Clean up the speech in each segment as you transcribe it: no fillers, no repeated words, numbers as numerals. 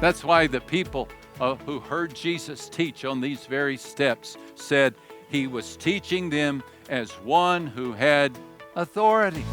That's why the people who heard Jesus teach on these very steps said he was teaching them as one who had authority.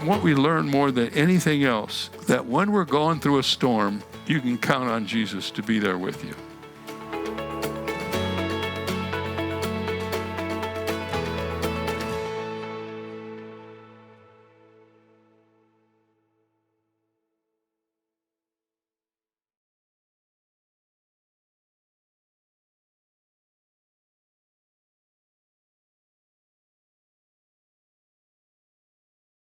What we learn more than anything else, that when we're going through a storm, you can count on Jesus to be there with you.